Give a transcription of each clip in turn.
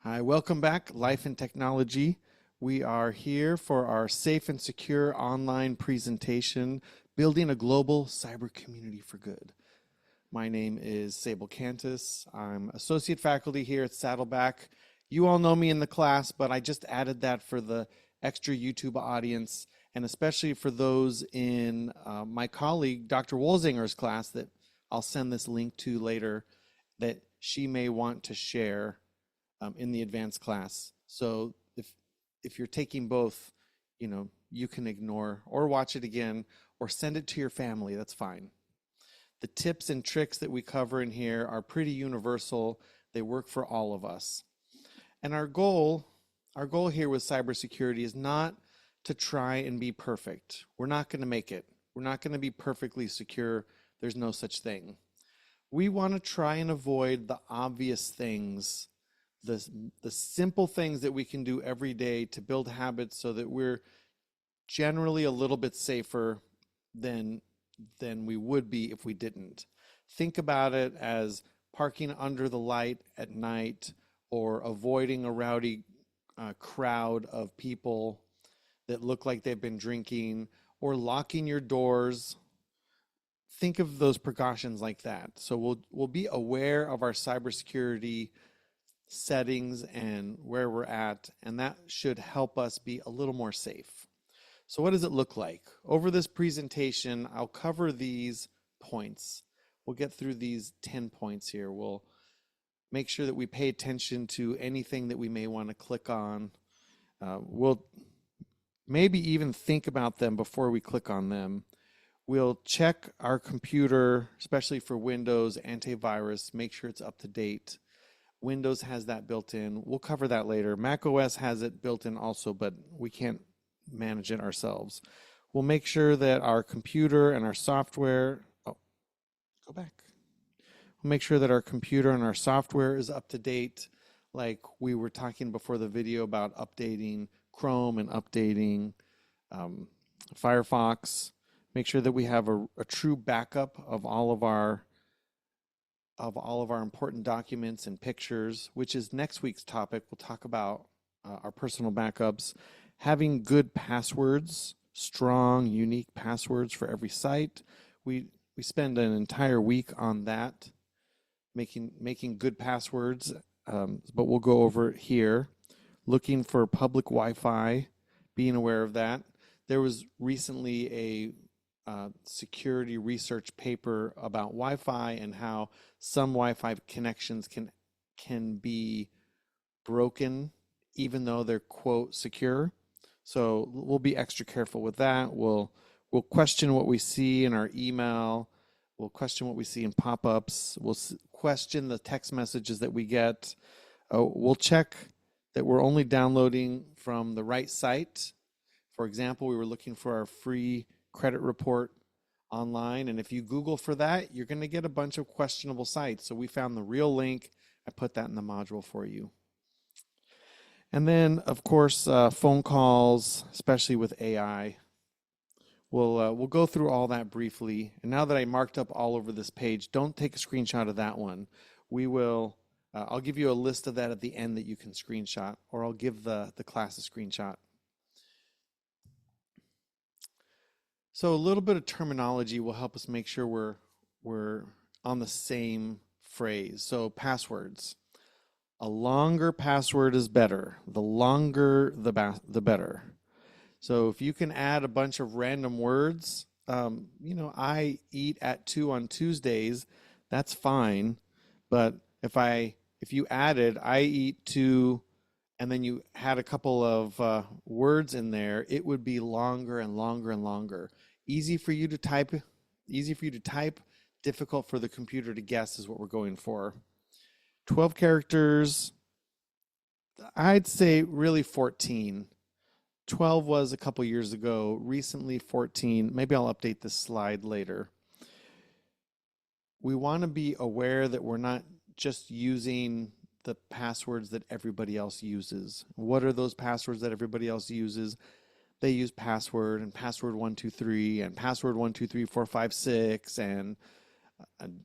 Hi, welcome back, Life and Technology. We are here for our safe and secure online presentation, Building a Global Cyber Community for Good. My name is Sable Cantus. I'm associate faculty here at Saddleback. You all know me in the class, but I just added that for the extra YouTube audience, and especially for those in my colleague, Dr. Wolzinger's class, that I'll send this link to later, that she may want to share in the advanced class. So if you're taking both, you can ignore or watch it again or send it to your family. That's fine. The tips and tricks that we cover in here are pretty universal. They work for all of us. And our goal here with cybersecurity is not to try and be perfect. We're not going to make it. We're not going to be perfectly secure. There's no such thing. We want to try and avoid the obvious things, the simple things that we can do every day to build habits so that we're generally a little bit safer than we would be if we didn't. Think about it as parking under the light at night, or avoiding a rowdy crowd of people that look like they've been drinking, or locking your doors. Think of those precautions like that. So we'll be aware of our cybersecurity settings and where we're at, and that should help us be a little more safe. So what does it look like? Over this presentation, I'll cover these points. We'll get through these 10 points here. We'll make sure that we pay attention to anything that we may want to click on. We'll maybe even think about them before we click on them. We'll check our computer, especially for Windows antivirus, make sure it's up to date. Windows has that built in. We'll cover that later. Mac OS has it built in also, but we can't manage it ourselves. We'll make sure that our computer and our software, go back. We'll make sure that our computer and our software is up to date, like we were talking before the video about updating Chrome and updating Firefox. Make sure that we have a true backup of all of our important documents and pictures, which is next week's topic. We'll talk about our personal backups, having good passwords, strong, unique passwords for every site. We spend an entire week on that, making good passwords, but we'll go over it here. Looking for public Wi-Fi, being aware of that. There was recently a security research paper about Wi-Fi and how some Wi-Fi connections can be broken even though they're quote secure. So we'll be extra careful with that. We'll question what we see in our email. We'll question what we see in pop-ups. We'll question the text messages that we get. We'll check that we're only downloading from the right site. For example, we were looking for our free credit report online, and if you Google for that, you're going to get a bunch of questionable sites. So we found the real link. I put that in the module for you. And then, of course, phone calls, especially with AI. We'll go through all that briefly. And now that I marked up all over this page, don't take a screenshot of that one. I'll give you a list of that at the end that you can screenshot, or I'll give the class a screenshot. So a little bit of terminology will help us make sure we're on the same phrase. So passwords. A longer password is better. The longer, the better. So if you can add a bunch of random words, I eat at 2 on Tuesdays, that's fine. But if you added, I eat 2, and then you had a couple of words in there, it would be longer and longer and longer. Easy for you to type, difficult for the computer to guess is what we're going for. 12 characters, I'd say really 14. 12 was a couple years ago, recently 14. Maybe I'll update this slide later. We want to be aware that we're not just using the passwords that everybody else uses. What are those passwords that everybody else uses? They use password and password 123 and password 123456 and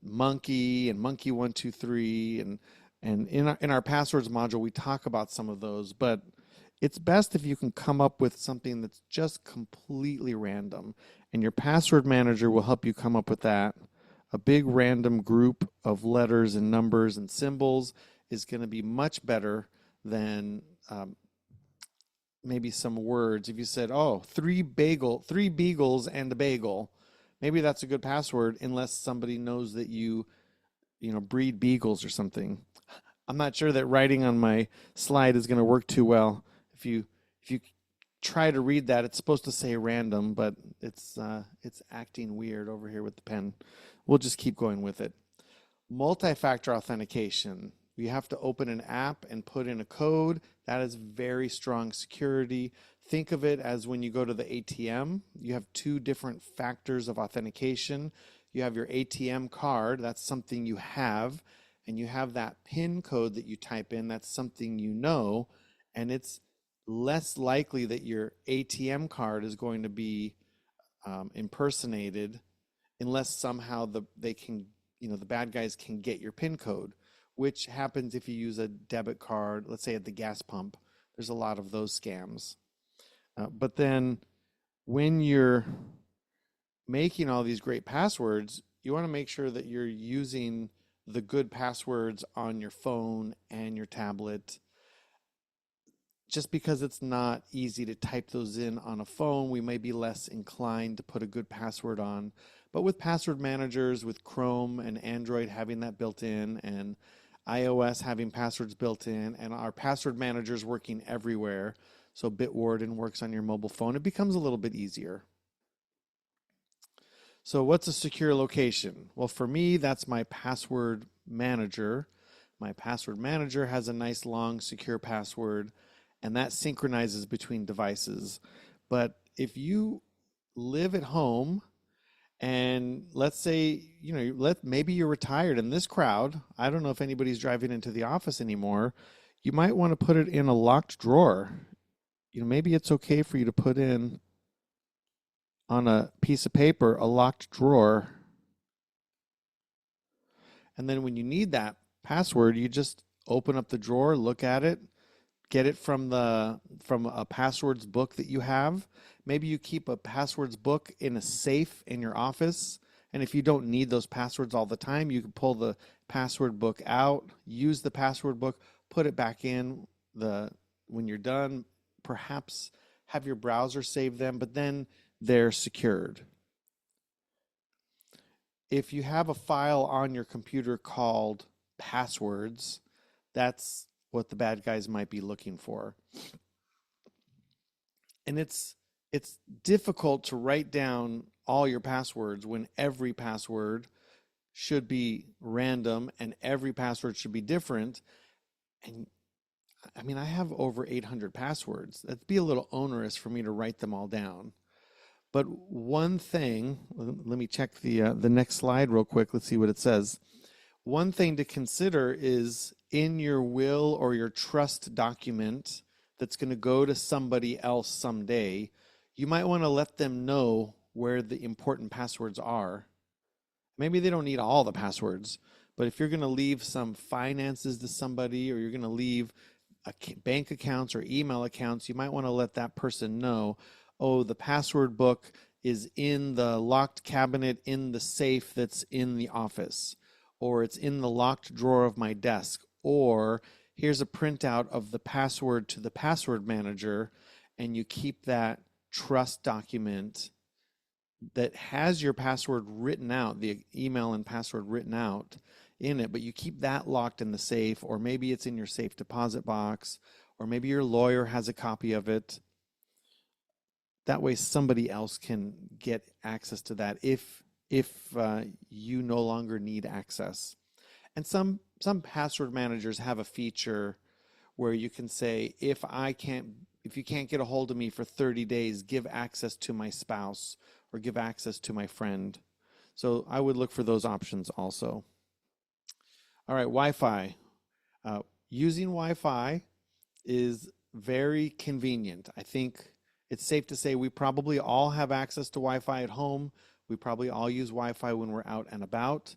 monkey and monkey 123 And in our passwords module, we talk about some of those, but it's best if you can come up with something that's just completely random. And your password manager will help you come up with that. A big random group of letters and numbers and symbols is going to be much better than maybe some words. If you said, "Oh, three beagles and a bagel," maybe that's a good password, unless somebody knows that you breed beagles or something. I'm not sure that writing on my slide is going to work too well. If you try to read that, it's supposed to say random, but it's acting weird over here with the pen. We'll just keep going with it. Multi-factor authentication. You have to open an app and put in a code. That is very strong security. Think of it as when you go to the ATM, you have two different factors of authentication. You have your ATM card, that's something you have, and you have that PIN code that you type in, that's something you know, and it's less likely that your ATM card is going to be impersonated unless somehow the bad guys can get your PIN code, which happens if you use a debit card, let's say at the gas pump. There's a lot of those scams. But then when you're making all these great passwords, you want to make sure that you're using the good passwords on your phone and your tablet. Just because it's not easy to type those in on a phone, we may be less inclined to put a good password on. But with password managers, with Chrome and Android having that built in, and iOS having passwords built in, and our password managers working everywhere, so Bitwarden works on your mobile phone, it becomes a little bit easier. So what's a secure location? Well, for me, that's my password manager. My password manager has a nice long secure password, and that synchronizes between devices. But if you live at home and let's say, maybe you're retired in this crowd, I don't know if anybody's driving into the office anymore, you might want to put it in a locked drawer. Maybe it's okay for you to put in on a piece of paper a locked drawer. And then when you need that password, you just open up the drawer, look at it, get it from a passwords book that you have. Maybe you keep a passwords book in a safe in your office. And if you don't need those passwords all the time, you can pull the password book out, use the password book, put it back in when you're done, perhaps have your browser save them, but then they're secured. If you have a file on your computer called passwords, that's what the bad guys might be looking for. And it's difficult to write down all your passwords when every password should be random and every password should be different. And I mean, I have over 800 passwords. That'd be a little onerous for me to write them all down. But one thing, let me check the next slide real quick. Let's see what it says. One thing to consider is in your will or your trust document that's going to go to somebody else someday, you might want to let them know where the important passwords are. Maybe they don't need all the passwords, but if you're going to leave some finances to somebody or you're going to leave bank accounts or email accounts, you might want to let that person know, oh, the password book is in the locked cabinet in the safe that's in the office, or it's in the locked drawer of my desk, or here's a printout of the password to the password manager, and you keep that trust document that has your password written out, the email and password written out in it, but you keep that locked in the safe, or maybe it's in your safe deposit box, or maybe your lawyer has a copy of it. That way somebody else can get access to that if you no longer need access. And some password managers have a feature where you can say, if you can't get a hold of me for 30 days, give access to my spouse or give access to my friend. So I would look for those options also. All right, Wi-Fi. Using Wi-Fi is very convenient. I think it's safe to say we probably all have access to Wi-Fi at home. We probably all use Wi-Fi when we're out and about.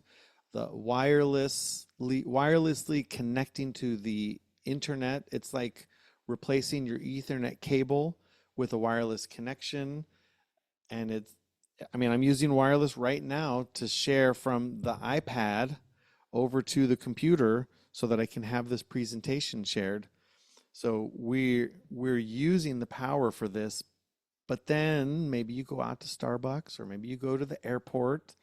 the wirelessly connecting to the internet. It's like replacing your Ethernet cable with a wireless connection. And I'm using wireless right now to share from the iPad over to the computer so that I can have this presentation shared. So we're using the power for this, but then maybe you go out to Starbucks or maybe you go to the airport.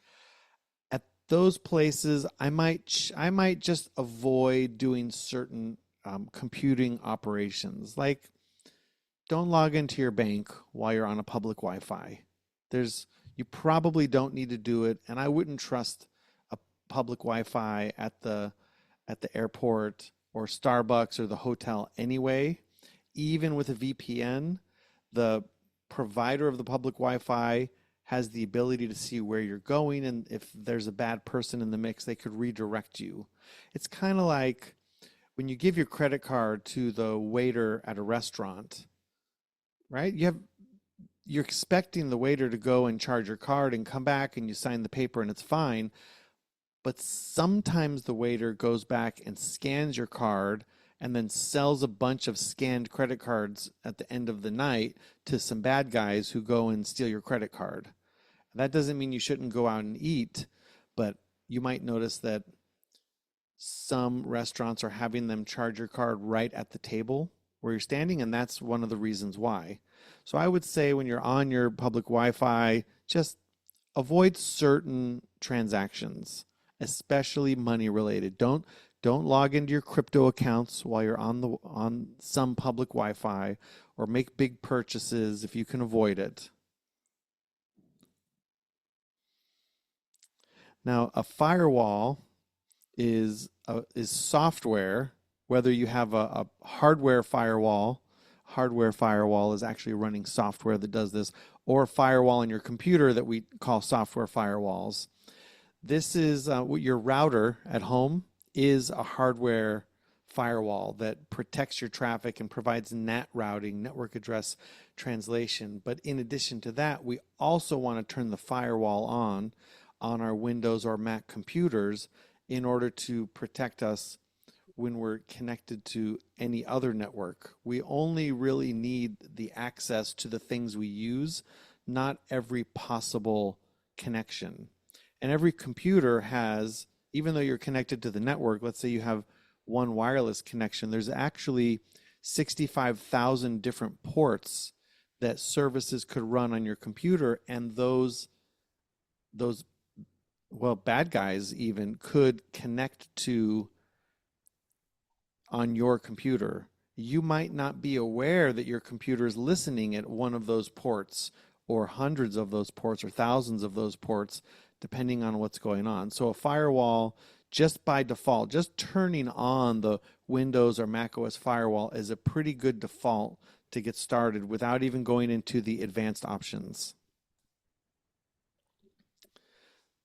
At those places, I might just avoid doing certain computing operations, like don't log into your bank while you're on a public Wi-Fi. There's You probably don't need to do it, and I wouldn't trust a public Wi-Fi at the airport or Starbucks or the hotel anyway. Even with a VPN, the provider of the public Wi-Fi has the ability to see where you're going, and if there's a bad person in the mix, they could redirect you. It's kind of like when you give your credit card to the waiter at a restaurant, right? You're expecting the waiter to go and charge your card and come back and you sign the paper and it's fine. But sometimes the waiter goes back and scans your card and then sells a bunch of scanned credit cards at the end of the night to some bad guys who go and steal your credit card. That doesn't mean you shouldn't go out and eat, but you might notice that some restaurants are having them charge your card right at the table where you're standing, and that's one of the reasons why. So I would say when you're on your public Wi-Fi, just avoid certain transactions, especially money related. Don't log into your crypto accounts while you're on some public Wi-Fi, or make big purchases if you can avoid it. Now, a firewall is software. Whether you have a hardware firewall is actually running software that does this, or a firewall in your computer that we call software firewalls. This is what your router at home is, a hardware firewall that protects your traffic and provides NAT routing, network address translation. But in addition to that, we also want to turn the firewall on our Windows or Mac computers in order to protect us when we're connected to any other network. We only really need the access to the things we use, not every possible connection. And every computer has, even though you're connected to the network, let's say you have one wireless connection, there's actually 65,000 different ports that services could run on your computer, and those bad guys even could connect to on your computer. You might not be aware that your computer is listening at one of those ports, or hundreds of those ports, or thousands of those ports, depending on what's going on. So a firewall, just by default, just turning on the Windows or Mac OS firewall is a pretty good default to get started without even going into the advanced options.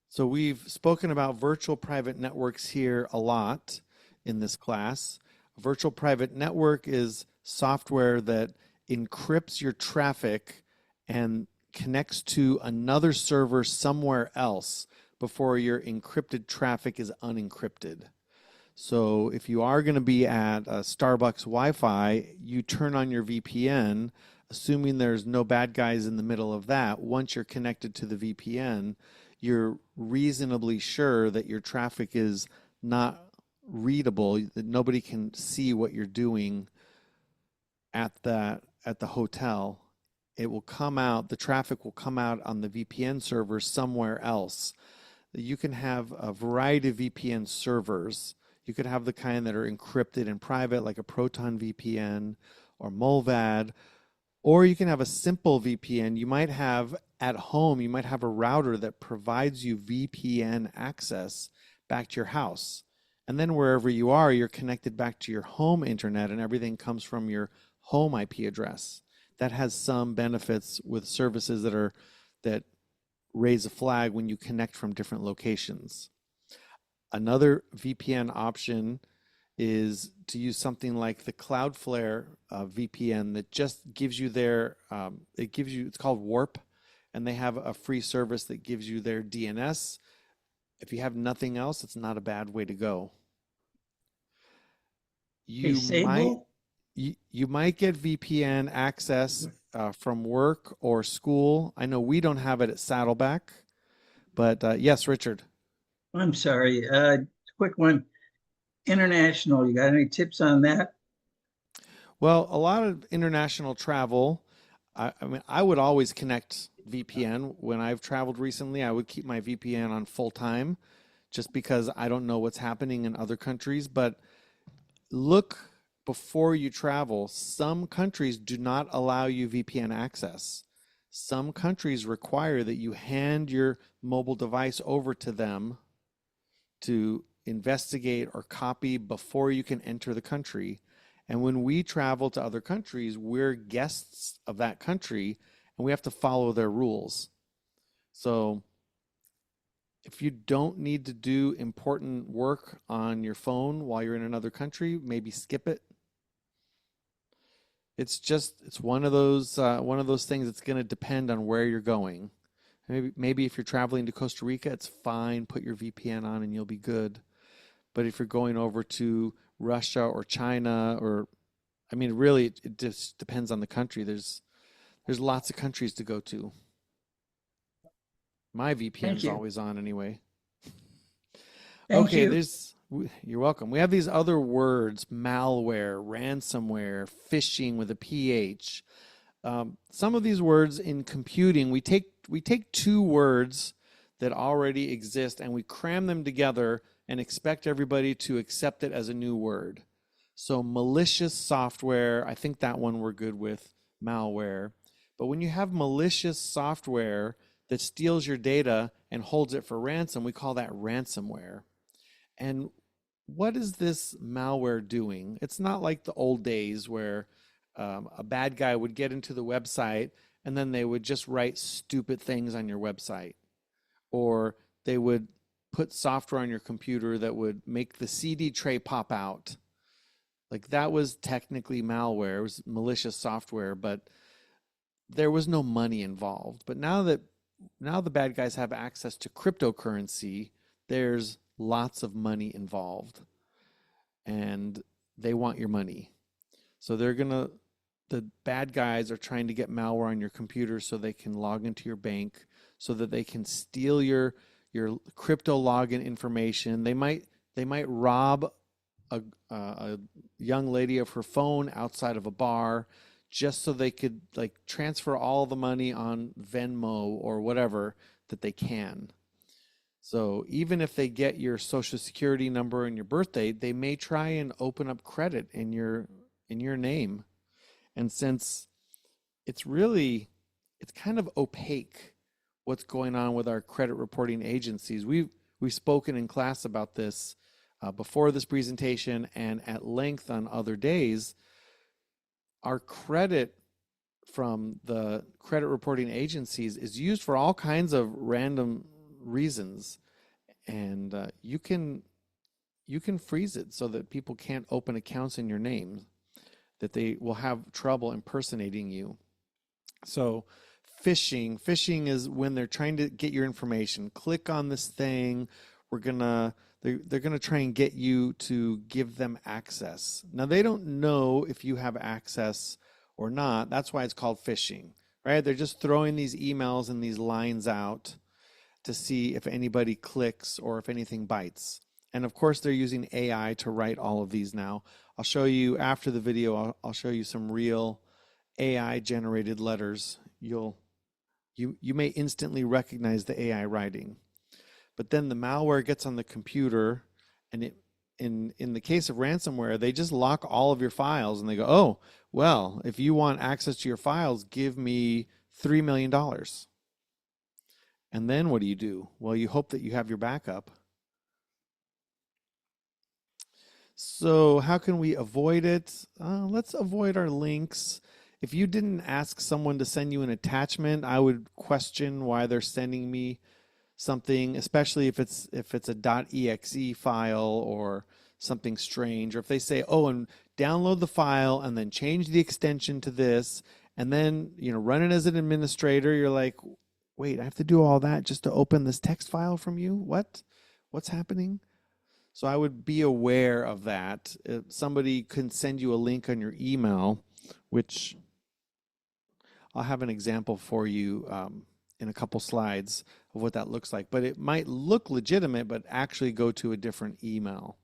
So we've spoken about virtual private networks here a lot in this class. A virtual private network is software that encrypts your traffic and connects to another server somewhere else before your encrypted traffic is unencrypted. So if you are going to be at a Starbucks Wi-Fi, you turn on your VPN, assuming there's no bad guys in the middle of that. Once you're connected to the VPN, you're reasonably sure that your traffic is not readable, that nobody can see what you're doing at the hotel. It will come out, the traffic will come out on the VPN server somewhere else. You can have a variety of VPN servers. You could have the kind that are encrypted and private, like a Proton VPN or Mullvad, or you can have a simple VPN. You might have at home, you might have a router that provides you VPN access back to your house. And then wherever you are, you're connected back to your home internet, and everything comes from your home IP address. That has some benefits with services that raise a flag when you connect from different locations. Another VPN option is to use something like the Cloudflare VPN that just gives you it's called Warp, and they have a free service that gives you their DNS if you have nothing else, it's not a bad way to go. Hey, You might Sable. you might get VPN access from work or school. I know we don't have it at Saddleback, but yes, Richard. I'm sorry. Quick one. International. You got any tips on that? Well, a lot of international travel. I mean, I would always connect VPN. When I've traveled recently, I would keep my VPN on full time just because I don't know what's happening in other countries. But look before you travel. Some countries do not allow you VPN access. Some countries require that you hand your mobile device over to them to investigate or copy before you can enter the country. And when we travel to other countries, we're guests of that country and we have to follow their rules. So if you don't need to do important work on your phone while you're in another country, maybe skip it. It's one of those things that's going to depend on where you're going. Maybe if you're traveling to Costa Rica, it's fine. Put your VPN on and you'll be good. But if you're going over to Russia or China, or I mean, really, it just depends on the country. There's lots of countries to go to. My Thank VPN's you. always on anyway. Thank Okay, you. you're welcome. We have these other words: malware, ransomware, phishing with a PH. Some of these words in computing, we take two words that already exist and we cram them together and expect everybody to accept it as a new word. So malicious software, I think that one we're good with, malware. But when you have malicious software that steals your data and holds it for ransom, we call that ransomware. And what is this malware doing? It's not like the old days where a bad guy would get into the website and then they would just write stupid things on your website, or they would put software on your computer that would make the CD tray pop out. Like that was technically malware, it was malicious software, but there was no money involved. But now the bad guys have access to cryptocurrency, there's lots of money involved and they want your money. So the bad guys are trying to get malware on your computer so they can log into your bank, so that they can steal your crypto login information. They might rob a young lady of her phone outside of a bar just so they could like transfer all the money on Venmo or whatever that they can. So even if they get your social security number and your birthday, they may try and open up credit in your name. And since it's kind of opaque what's going on with our credit reporting agencies. We've spoken in class about this before this presentation and at length on other days. Our credit from the credit reporting agencies is used for all kinds of random reasons, and you can freeze it so that people can't open accounts in your name, that they will have trouble impersonating you. So phishing is when they're trying to get your information. Click on this thing. We're gonna they're gonna try and get you to give them access. Now they don't know if you have access or not. That's why it's called phishing, right? They're just throwing these emails and these lines out to see if anybody clicks or if anything bites. And of course, they're using AI to write all of these now. I'll show you after the video, I'll show you some real AI generated letters. You may instantly recognize the AI writing. But then the malware gets on the computer and in the case of ransomware, they just lock all of your files and they go, "Oh, well, if you want access to your files, give me $3 million." And then what do? Well, you hope that you have your backup. So how can we avoid it? Let's avoid our links. If you didn't ask someone to send you an attachment, I would question why they're sending me something, especially if it's a .exe file or something strange, or if they say, "Oh, and download the file and then change the extension to this and then, run it as an administrator." You're like, "Wait, I have to do all that just to open this text file from you? What? What's happening? So I would be aware of that. If somebody can send you a link on your email, which I'll have an example for you in a couple slides of what that looks like. But it might look legitimate, but actually go to a different email,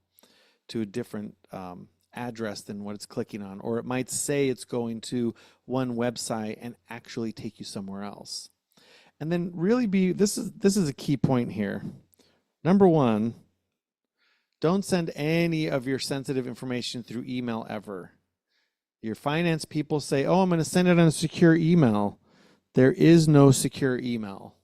to a different address than what it's clicking on. Or it might say it's going to one website and actually take you somewhere else. And then really this is a key point here. Number one, don't send any of your sensitive information through email ever. Your finance people say, oh, I'm going to send it on a secure email. There is no secure email.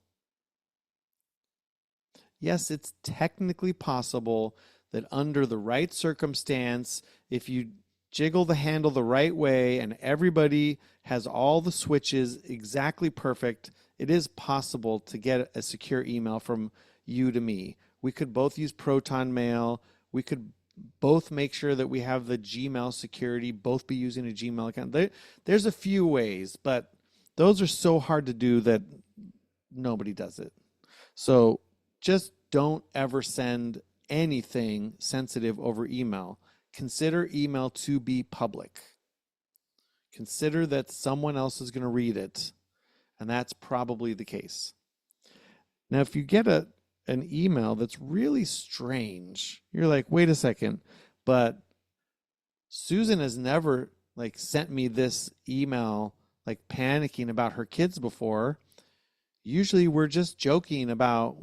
Yes, it's technically possible that under the right circumstance, if you jiggle the handle the right way and everybody has all the switches exactly perfect, it is possible to get a secure email from you to me. We could both use Proton Mail. We could both make sure that we have the Gmail security, both be using a Gmail account. There's a few ways, but those are so hard to do that nobody does it. So just don't ever send anything sensitive over email. Consider email to be public. Consider that someone else is going to read it, and that's probably the case. Now, if you get an email that's really strange, you're like, wait a second, but Susan has never sent me this email panicking about her kids before. Usually we're just joking about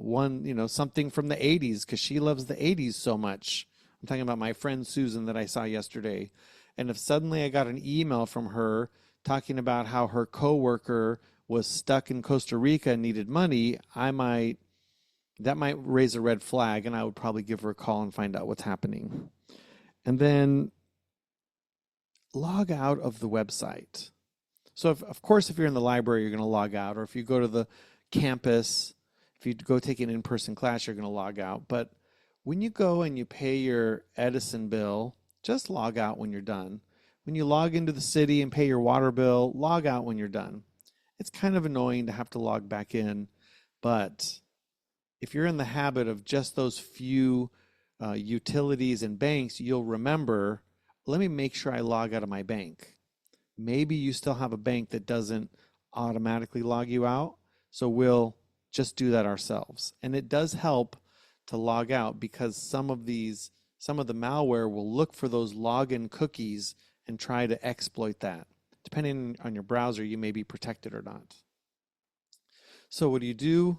something from the 80s because she loves the 80s so much. I'm talking about my friend Susan that I saw yesterday. And if suddenly I got an email from her talking about how her coworker was stuck in Costa Rica and needed money, that might raise a red flag, and I would probably give her a call and find out what's happening. And then log out of the website. So, of course, if you're in the library, you're going to log out. Or if you go to the campus, if you go take an in-person class, you're going to log out. But when you go and you pay your Edison bill, just log out when you're done. When you log into the city and pay your water bill, log out when you're done. It's kind of annoying to have to log back in, but if you're in the habit of just those few utilities and banks, you'll remember, let me make sure I log out of my bank. Maybe you still have a bank that doesn't automatically log you out, so we'll just do that ourselves. And it does help to log out because some of the malware will look for those login cookies and try to exploit that. Depending on your browser, you may be protected or not. So what do?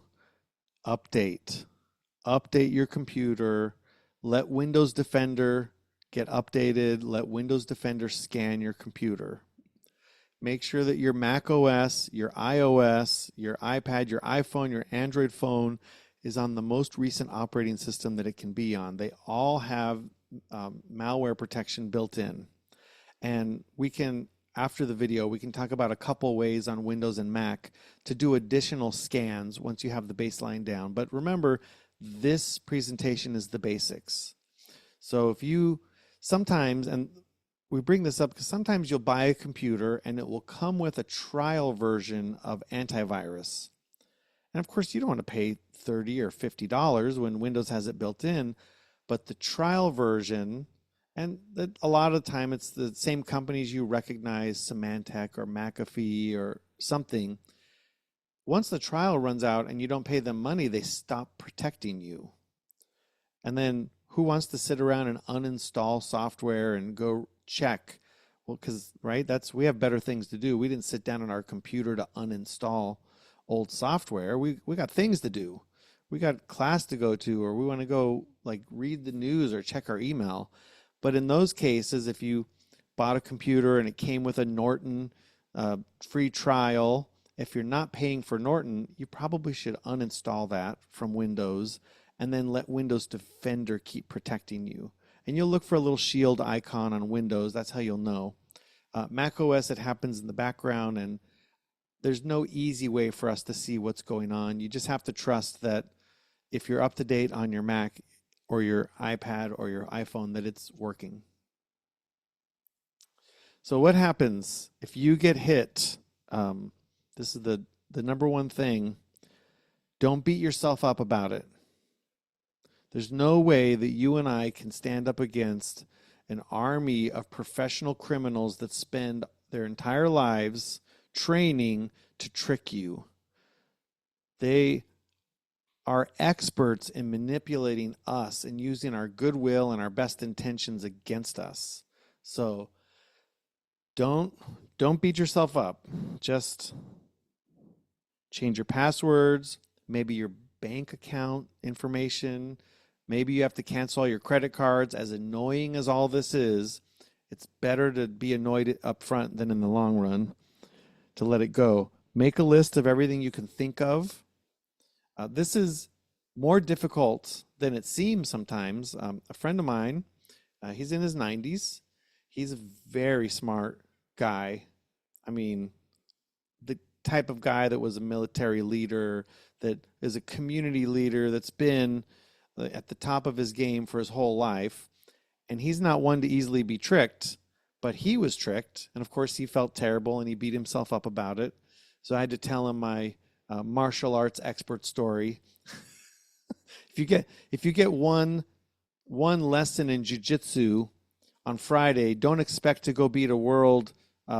Update your computer. Let Windows Defender get updated. Let Windows Defender scan your computer. Make sure that your Mac OS, your iOS, your iPad, your iPhone, your Android phone is on the most recent operating system that it can be on. They all have malware protection built in. And after the video, we can talk about a couple ways on Windows and Mac to do additional scans once you have the baseline down. But remember, this presentation is the basics. So if you sometimes, and we bring this up because sometimes you'll buy a computer and it will come with a trial version of antivirus. And of course, you don't want to pay $30 or $50 when Windows has it built in, but the trial version, and a lot of the time it's the same companies you recognize, Symantec or McAfee or something. Once the trial runs out and you don't pay them money, they stop protecting you. And then who wants to sit around and uninstall software and go check? Well, because, right, we have better things to do. We didn't sit down on our computer to uninstall old software. We got things to do. We got class to go to, or we want to go read the news or check our email. But in those cases, if you bought a computer and it came with a Norton free trial, if you're not paying for Norton, you probably should uninstall that from Windows and then let Windows Defender keep protecting you. And you'll look for a little shield icon on Windows. That's how you'll know. Mac OS, it happens in the background, and there's no easy way for us to see what's going on. You just have to trust that if you're up to date on your Mac or your iPad or your iPhone, that it's working. So what happens if you get hit? This is the number one thing. Don't beat yourself up about it. There's no way that you and I can stand up against an army of professional criminals that spend their entire lives training to trick you. They are experts in manipulating us and using our goodwill and our best intentions against us. So don't beat yourself up. Just change your passwords, maybe your bank account information. Maybe you have to cancel all your credit cards. As annoying as all this is, it's better to be annoyed up front than in the long run to let it go. Make a list of everything you can think of. This is more difficult than it seems sometimes. A friend of mine, he's in his 90s. He's a very smart guy. I mean, the type of guy that was a military leader, that is a community leader, that's been at the top of his game for his whole life. And he's not one to easily be tricked, but he was tricked. And of course, he felt terrible and he beat himself up about it. So I had to tell him my martial arts expert story. If you get one lesson in jiu-jitsu on Friday, don't expect to go beat a world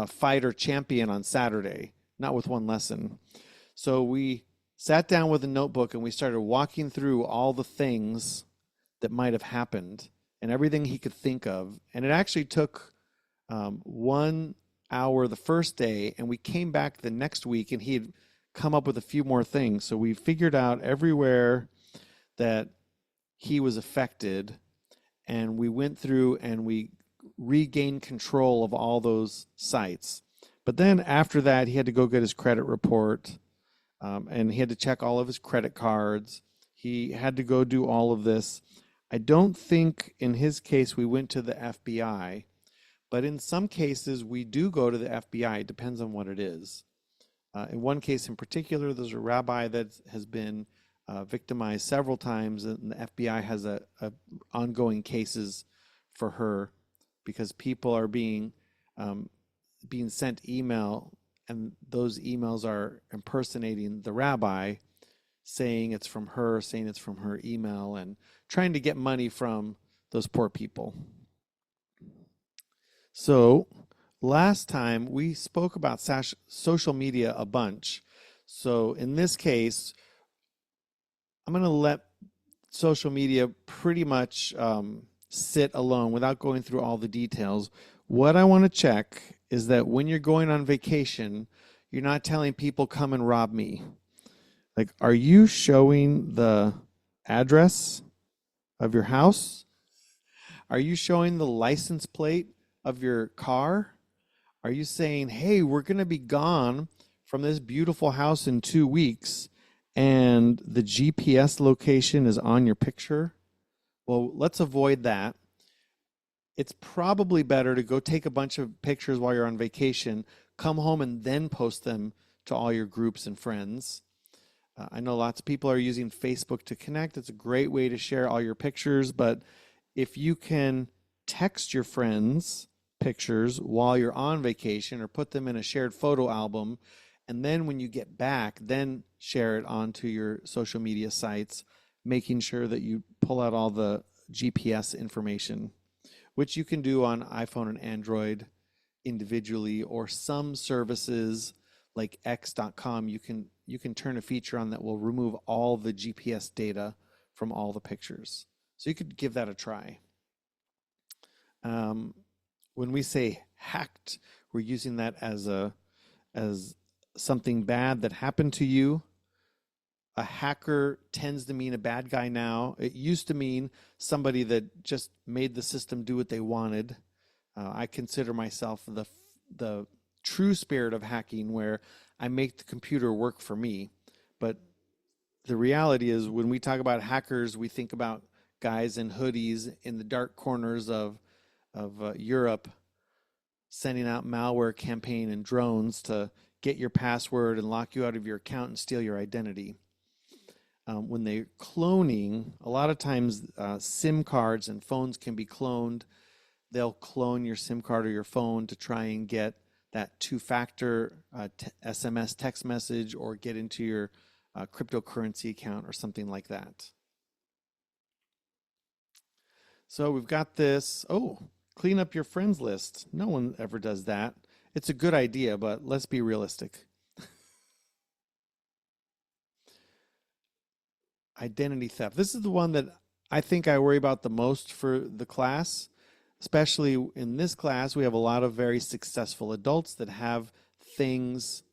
fighter champion on Saturday. Not with one lesson. So we sat down with a notebook and we started walking through all the things that might have happened and everything he could think of. And it actually took 1 hour the first day, and we came back the next week and he had come up with a few more things. So we figured out everywhere that he was affected, and we went through and we regained control of all those sites. But then after that, he had to go get his credit report, and he had to check all of his credit cards. He had to go do all of this. I don't think in his case we went to the FBI, but in some cases we do go to the FBI. It depends on what it is. In one case in particular, there's a rabbi that has been victimized several times, and the FBI has a ongoing cases for her because people are being sent email, and those emails are impersonating the rabbi, saying it's from her, saying it's from her email, and trying to get money from those poor people. So last time we spoke about social media a bunch. So in this case, I'm going to let social media pretty much sit alone without going through all the details. What I want to check is that when you're going on vacation, you're not telling people, come and rob me. Like, are you showing the address of your house? Are you showing the license plate of your car? Are you saying, hey, we're going to be gone from this beautiful house in 2 weeks, and the GPS location is on your picture? Well, let's avoid that. It's probably better to go take a bunch of pictures while you're on vacation, come home, and then post them to all your groups and friends. I know lots of people are using Facebook to connect. It's a great way to share all your pictures, but if you can text your friends pictures while you're on vacation or put them in a shared photo album, and then when you get back, then share it onto your social media sites, making sure that you pull out all the GPS information, which you can do on iPhone and Android individually, or some services like x.com, you can turn a feature on that will remove all the GPS data from all the pictures. So you could give that a try. When we say hacked, we're using that as something bad that happened to you. A hacker tends to mean a bad guy now. It used to mean somebody that just made the system do what they wanted. I consider myself the true spirit of hacking, where I make the computer work for me. But the reality is, when we talk about hackers, we think about guys in hoodies in the dark corners of Europe sending out malware campaign and drones to get your password and lock you out of your account and steal your identity. When they're cloning, a lot of times SIM cards and phones can be cloned. They'll clone your SIM card or your phone to try and get that two-factor SMS text message, or get into your cryptocurrency account or something like that. So we've got this. Oh, clean up your friends list. No one ever does that. It's a good idea, but let's be realistic. Identity theft. This is the one that I think I worry about the most for the class. Especially in this class, we have a lot of very successful adults that have things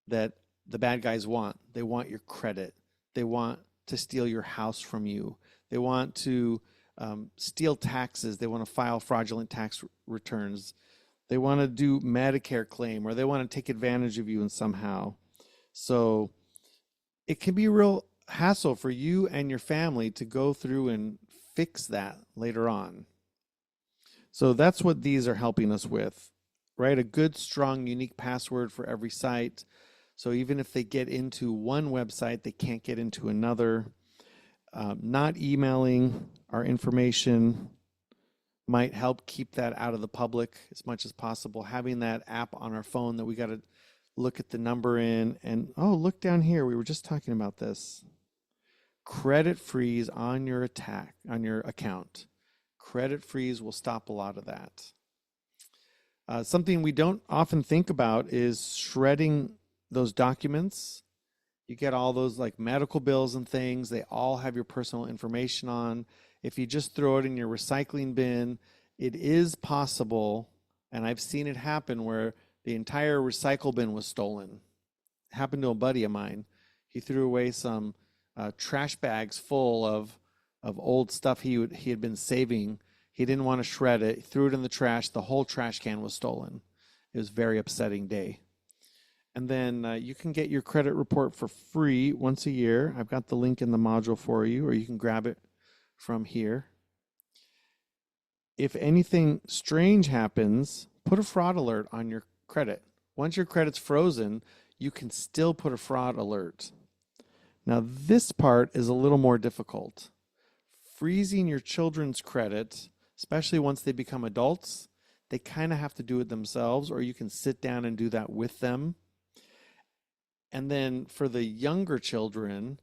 that the bad guys want. They want your credit. They want to steal your house from you. They want to steal taxes. They want to file fraudulent tax returns. They want to do Medicare claim, or they want to take advantage of you in somehow. So it can be a real hassle for you and your family to go through and fix that later on. So that's what these are helping us with, right? A good, strong, unique password for every site. So even if they get into one website, they can't get into another. Not emailing our information might help keep that out of the public as much as possible. Having that app on our phone that we got to look at the number in, and oh, look down here. We were just talking about this. Credit freeze on your account. Credit freeze will stop a lot of that. Something we don't often think about is shredding those documents. You get all those like medical bills and things. They all have your personal information on. If you just throw it in your recycling bin, it is possible, and I've seen it happen, where the entire recycle bin was stolen. It happened to a buddy of mine. He threw away some trash bags full of old stuff he had been saving. He didn't want to shred it. He threw it in the trash. The whole trash can was stolen. It was a very upsetting day. And then you can get your credit report for free once a year. I've got the link in the module for you, or you can grab it from here. If anything strange happens, put a fraud alert on your credit. Once your credit's frozen, you can still put a fraud alert. Now, this part is a little more difficult. Freezing your children's credit, especially once they become adults, they kind of have to do it themselves, or you can sit down and do that with them. And then for the younger children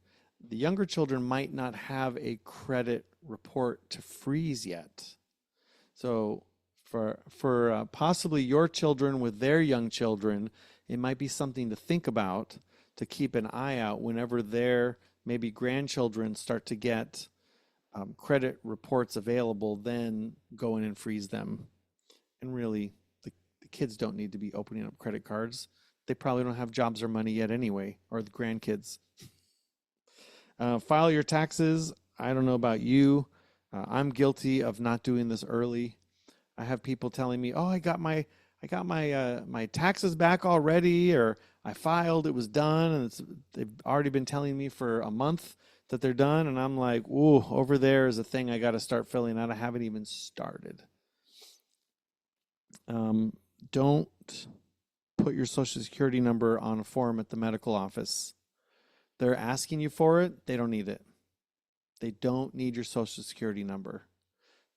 might not have a credit report to freeze yet. So for possibly your children with their young children, it might be something to think about, to keep an eye out whenever their maybe grandchildren start to get credit reports available, then go in and freeze them. And really, the kids don't need to be opening up credit cards. They probably don't have jobs or money yet anyway, or the grandkids. File your taxes. I don't know about you. I'm guilty of not doing this early. I have people telling me, "Oh, I got my my taxes back already," or "I filed, it was done," and they've already been telling me for a month that they're done, and I'm like, "Ooh, over there is a thing I got to start filling out. I haven't even started." Don't put your social security number on a form at the medical office. They're asking you for it. They don't need it. They don't need your social security number.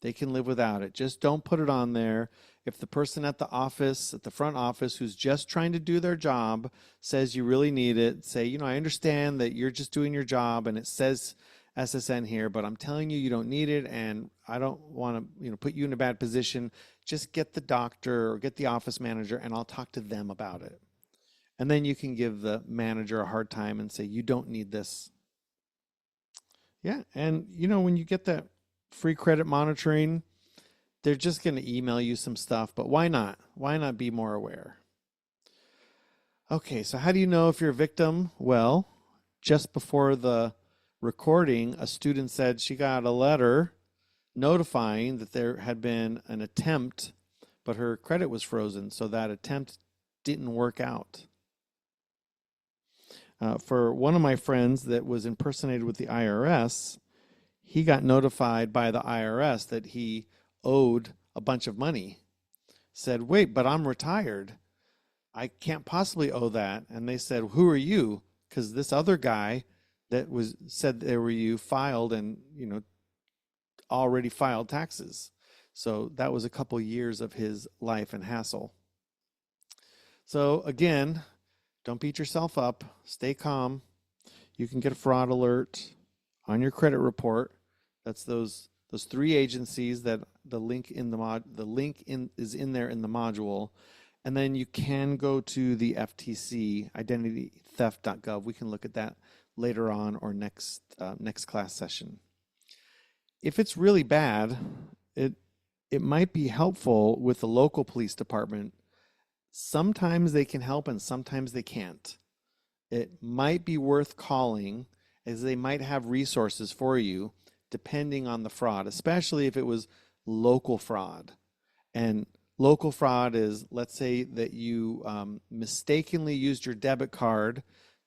They can live without it. Just don't put it on there. If the person at the office, at the front office, who's just trying to do their job says you really need it, say, I understand that you're just doing your job and it says SSN here, but I'm telling you, you don't need it, and I don't want to, put you in a bad position. Just get the doctor or get the office manager, and I'll talk to them about it. And then you can give the manager a hard time and say, you don't need this. Yeah, and when you get that free credit monitoring, they're just going to email you some stuff, but why not? Why not be more aware? Okay, so how do you know if you're a victim? Well, just before the recording, a student said she got a letter notifying that there had been an attempt, but her credit was frozen, so that attempt didn't work out. For one of my friends that was impersonated with the IRS, he got notified by the IRS that he owed a bunch of money. Said, wait, but I'm retired. I can't possibly owe that. And they said, who are you? Because this other guy that said they were you filed and, already filed taxes. So that was a couple years of his life and hassle. So again, don't beat yourself up. Stay calm. You can get a fraud alert on your credit report. That's those those three agencies that the link is in there in the module. And then you can go to the FTC identitytheft.gov. We can look at that later on or next class session. If it's really bad, it might be helpful with the local police department. Sometimes they can help and sometimes they can't. It might be worth calling, as they might have resources for you depending on the fraud, especially if it was local fraud. And local fraud is, let's say that you mistakenly used your debit card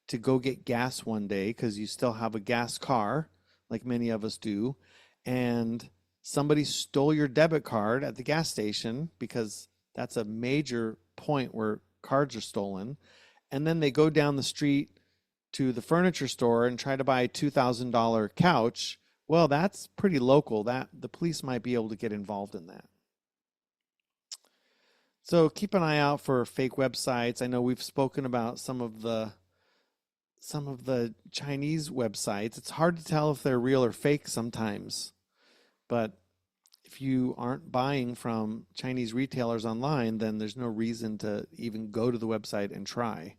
to go get gas one day because you still have a gas car, like many of us do, and somebody stole your debit card at the gas station, because that's a major point where cards are stolen. And then they go down the street to the furniture store and try to buy a $2,000 couch. Well, that's pretty local. That the police might be able to get involved in that. So keep an eye out for fake websites. I know we've spoken about some of the Chinese websites. It's hard to tell if they're real or fake sometimes. But if you aren't buying from Chinese retailers online, then there's no reason to even go to the website and try.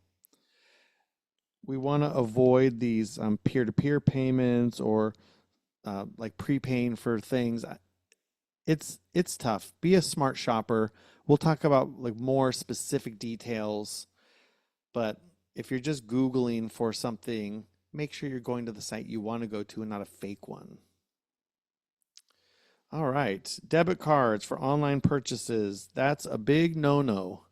We want to avoid these peer-to-peer payments or like prepaying for things. It's tough. Be a smart shopper. We'll talk about like more specific details, but if you're just Googling for something, make sure you're going to the site you want to go to and not a fake one. All right, debit cards for online purchases. That's a big no-no.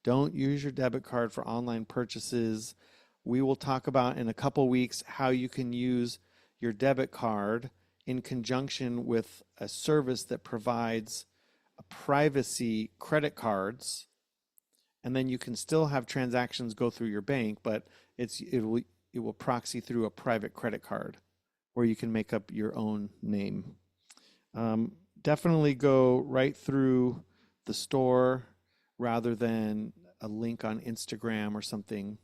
Don't use your debit card for online purchases. We will talk about in a couple weeks how you can use your debit card in conjunction with a service that provides a privacy credit cards, and then you can still have transactions go through your bank, but it will proxy through a private credit card where you can make up your own name. Definitely go right through the store rather than a link on Instagram or something.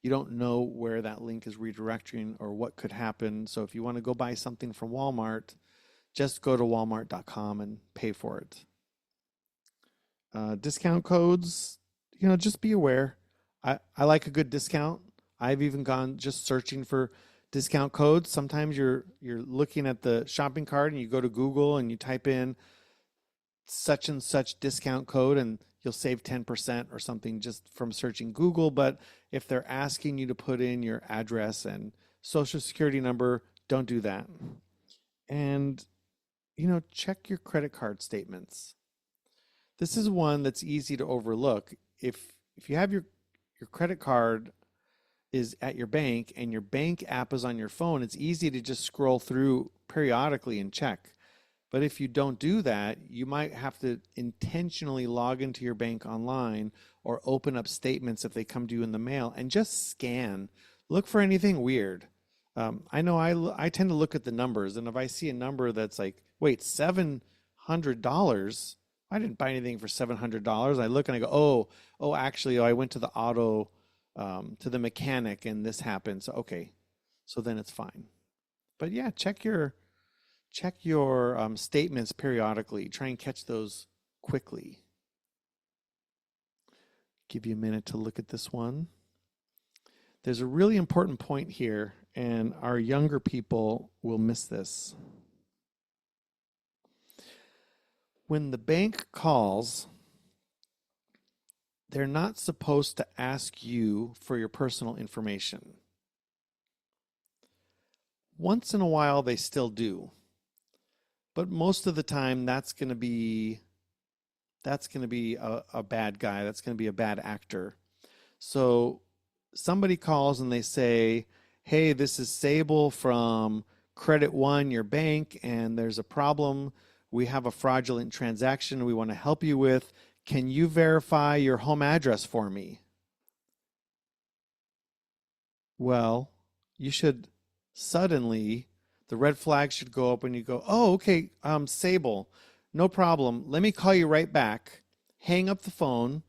You don't know where that link is redirecting or what could happen. So if you want to go buy something from Walmart, just go to walmart.com and pay for it. Discount codes, just be aware. I like a good discount. I've even gone just searching for discount codes. Sometimes you're looking at the shopping cart and you go to Google and you type in such and such discount code and you'll save 10% or something just from searching Google. But if they're asking you to put in your address and social security number, don't do that. And check your credit card statements. This is one that's easy to overlook. If you have your credit card is at your bank and your bank app is on your phone, it's easy to just scroll through periodically and check. But if you don't do that, you might have to intentionally log into your bank online or open up statements if they come to you in the mail and just scan. Look for anything weird. I know I tend to look at the numbers, and if I see a number that's like, wait, $700, I didn't buy anything for $700. I look and I go, actually, I went to the to the mechanic and this happened. So, okay, so then it's fine. But yeah, check your statements periodically. Try and catch those quickly. Give you a minute to look at this one. There's a really important point here, and our younger people will miss this. When the bank calls, they're not supposed to ask you for your personal information. Once in a while, they still do. But most of the time, that's going to be a bad guy. That's going to be a bad actor. So somebody calls and they say, hey, this is Sable from Credit One, your bank, and there's a problem. We have a fraudulent transaction we want to help you with. Can you verify your home address for me? Well, you should suddenly, the red flag should go up and you go, oh, okay, Sable, no problem. Let me call you right back. Hang up the phone,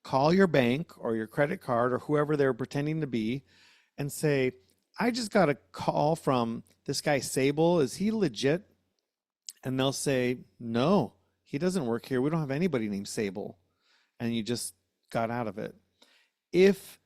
call your bank or your credit card or whoever they're pretending to be and say, I just got a call from this guy Sable. Is he legit? And they'll say, no, he doesn't work here. We don't have anybody named Sable. And you just got out of it. If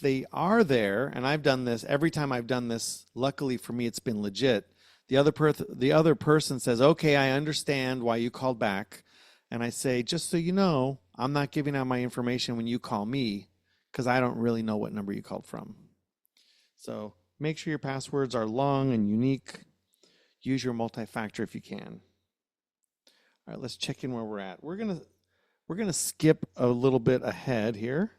they are there, and I've done this every time I've done this, luckily for me, it's been legit. The other person says, okay, I understand why you called back. And I say, just so you know, I'm not giving out my information when you call me because I don't really know what number you called from. So make sure your passwords are long and unique. Use your multi-factor if you can. All right, let's check in where we're at. We're gonna skip a little bit ahead here.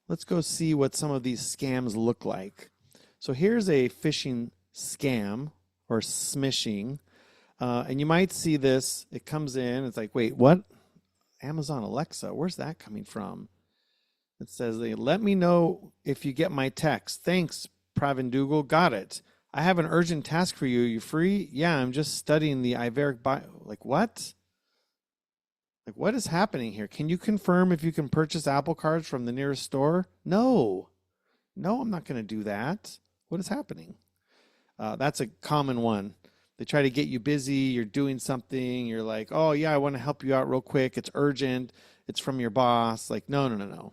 Let's go see what some of these scams look like. So here's a phishing scam or smishing. And you might see this. It comes in. It's like, wait, what? Amazon Alexa, where's that coming from? It says, let me know if you get my text. Thanks, Pravin Dougal. Got it. I have an urgent task for you. You free? Yeah, I'm just studying the Iveric bio. Like, what? Like, what is happening here? Can you confirm if you can purchase Apple cards from the nearest store? No. No, I'm not going to do that. What is happening? That's a common one. They try to get you busy. You're doing something. You're like, oh, yeah, I want to help you out real quick. It's urgent. It's from your boss. Like, no, no, no, no.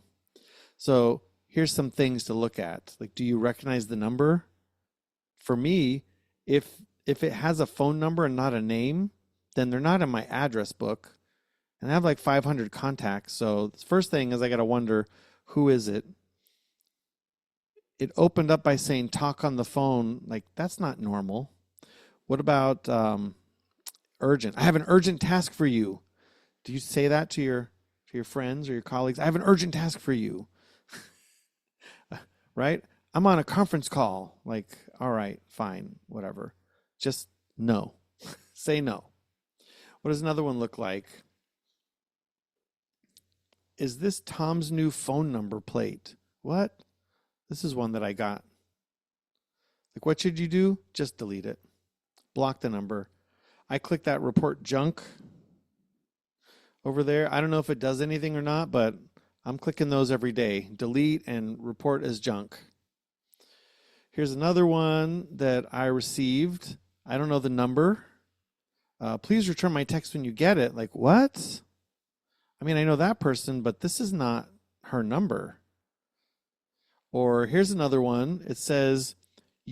So here's some things to look at. Like, do you recognize the number? For me, if it has a phone number and not a name, then they're not in my address book. And I have like 500 contacts. So the first thing is I got to wonder, who is it? It opened up by saying talk on the phone. Like, that's not normal. What about urgent? I have an urgent task for you. Do you say that to your friends or your colleagues? I have an urgent task for you. Right? I'm on a conference call. Like, all right, fine, whatever. Just no. Say no. What does another one look like? Is this Tom's new phone number plate? What? This is one that I got. Like, what should you do? Just delete it. Block the number. I click that report junk over there. I don't know if it does anything or not, but I'm clicking those every day. Delete and report as junk. Here's another one that I received. I don't know the number. Please return my text when you get it. Like, what? I mean, I know that person, but this is not her number. Or here's another one. It says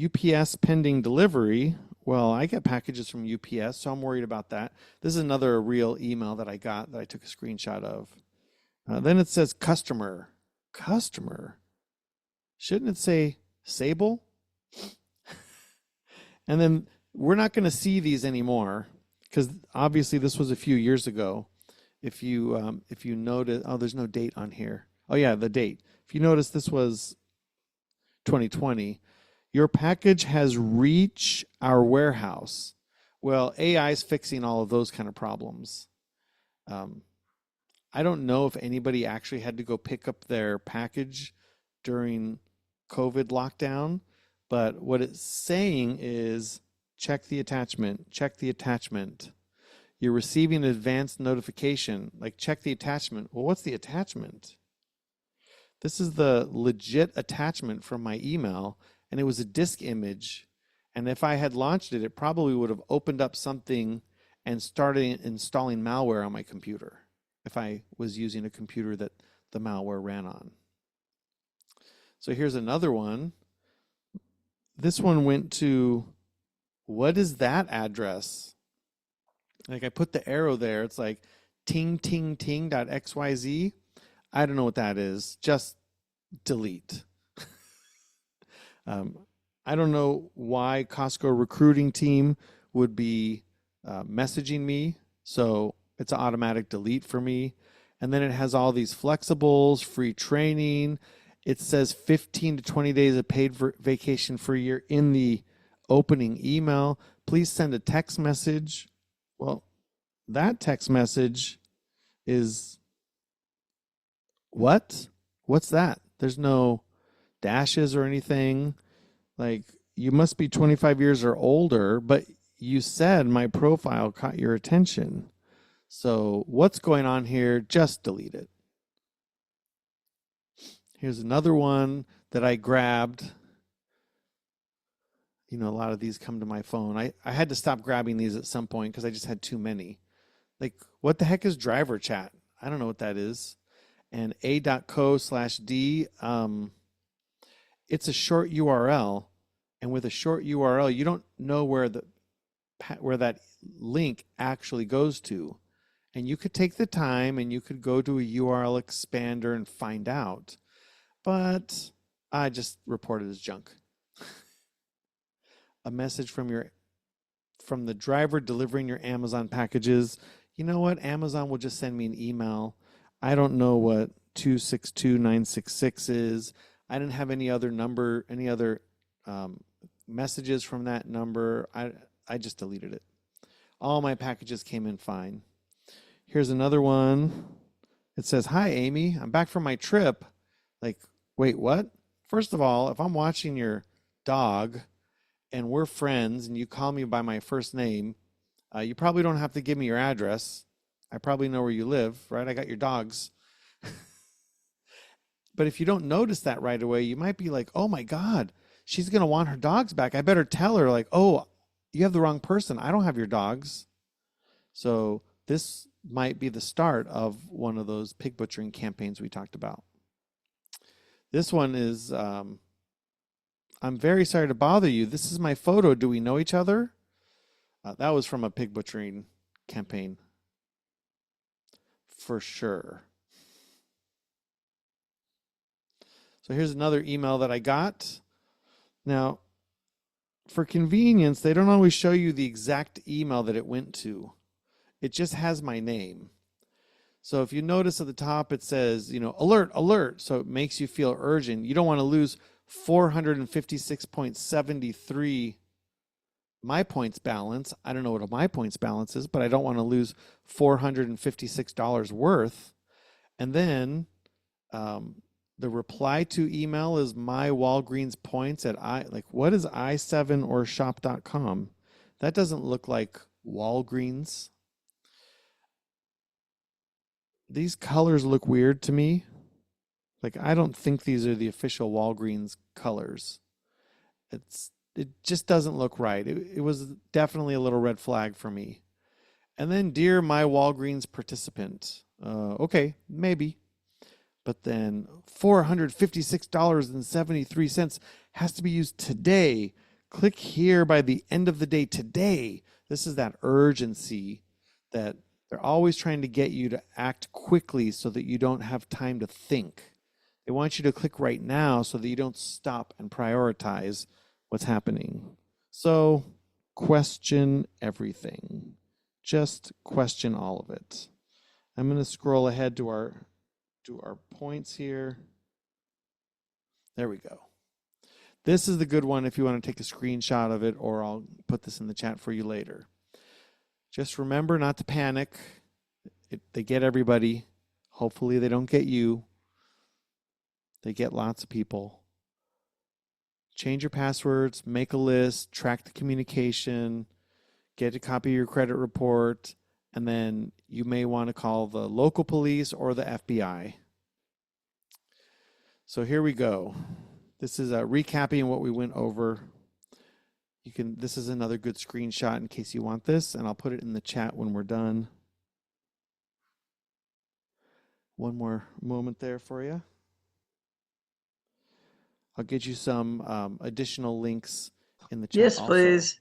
UPS pending delivery. Well, I get packages from UPS, so I'm worried about that. This is another real email that I got that I took a screenshot of. Then it says customer. Customer. Shouldn't it say Sable? And then we're not going to see these anymore because obviously this was a few years ago. If you notice, oh, there's no date on here. Oh yeah, the date. If you notice, this was 2020. Your package has reached our warehouse. Well, AI is fixing all of those kind of problems. I don't know if anybody actually had to go pick up their package during COVID lockdown, but what it's saying is check the attachment, check the attachment. You're receiving an advanced notification, like check the attachment. Well, what's the attachment? This is the legit attachment from my email, and it was a disk image. And if I had launched it, it probably would have opened up something and started installing malware on my computer if I was using a computer that the malware ran on. So here's another one. This one went to, what is that address? Like I put the arrow there. It's like ting.xyz. I don't know what that is. Just delete. I don't know why Costco recruiting team would be messaging me. So it's an automatic delete for me. And then it has all these flexibles, free training. It says 15 to 20 days of paid vacation for a year in the opening email. Please send a text message. Well, that text message is what? What's that? There's no dashes or anything. Like, you must be 25 years or older, but you said my profile caught your attention. So what's going on here? Just delete it. Here's another one that I grabbed. You know, a lot of these come to my phone. I had to stop grabbing these at some point because I just had too many. Like, what the heck is driver chat? I don't know what that is. And a.co/d, it's a short URL. And with a short URL, you don't know where that link actually goes to. And you could take the time and you could go to a URL expander and find out. But I just reported as junk. A message from the driver delivering your Amazon packages. You know what? Amazon will just send me an email. I don't know what 262966 is. I didn't have any other messages from that number. I just deleted it. All my packages came in fine. Here's another one. It says, "Hi, Amy. I'm back from my trip." Like, wait, what? First of all, if I'm watching your dog and we're friends and you call me by my first name, you probably don't have to give me your address. I probably know where you live, right? I got your dogs. But if you don't notice that right away, you might be like, oh my God, she's going to want her dogs back. I better tell her, like, oh, you have the wrong person. I don't have your dogs. So this might be the start of one of those pig butchering campaigns we talked about. This one is, I'm very sorry to bother you. This is my photo. Do we know each other? That was from a pig butchering campaign. For sure. So here's another email that I got. Now, for convenience, they don't always show you the exact email that it went to. It just has my name. So if you notice at the top, it says, alert, alert. So it makes you feel urgent. You don't want to lose 456.73 my points balance. I don't know what my points balance is, but I don't want to lose $456 worth. And then the reply to email is my Walgreens points at what is i7 or shop.com? That doesn't look like Walgreens. These colors look weird to me. Like, I don't think these are the official Walgreens colors. It just doesn't look right. It was definitely a little red flag for me. And then, dear my Walgreens participant. Okay, maybe. But then $456.73 has to be used today. Click here by the end of the day today. This is that urgency that they're always trying to get you to act quickly so that you don't have time to think. They want you to click right now so that you don't stop and prioritize what's happening. So question everything. Just question all of it. I'm going to scroll ahead to our points here. There we go. This is the good one if you want to take a screenshot of it, or I'll put this in the chat for you later. Just remember not to panic. They get everybody. Hopefully they don't get you. They get lots of people. Change your passwords, make a list, track the communication, get a copy of your credit report, and then you may want to call the local police or the FBI. So here we go. This is recapping what we went over. This is another good screenshot in case you want this, and I'll put it in the chat when we're done. One more moment there for you. I'll get you some additional links in the chat Yes, also. please.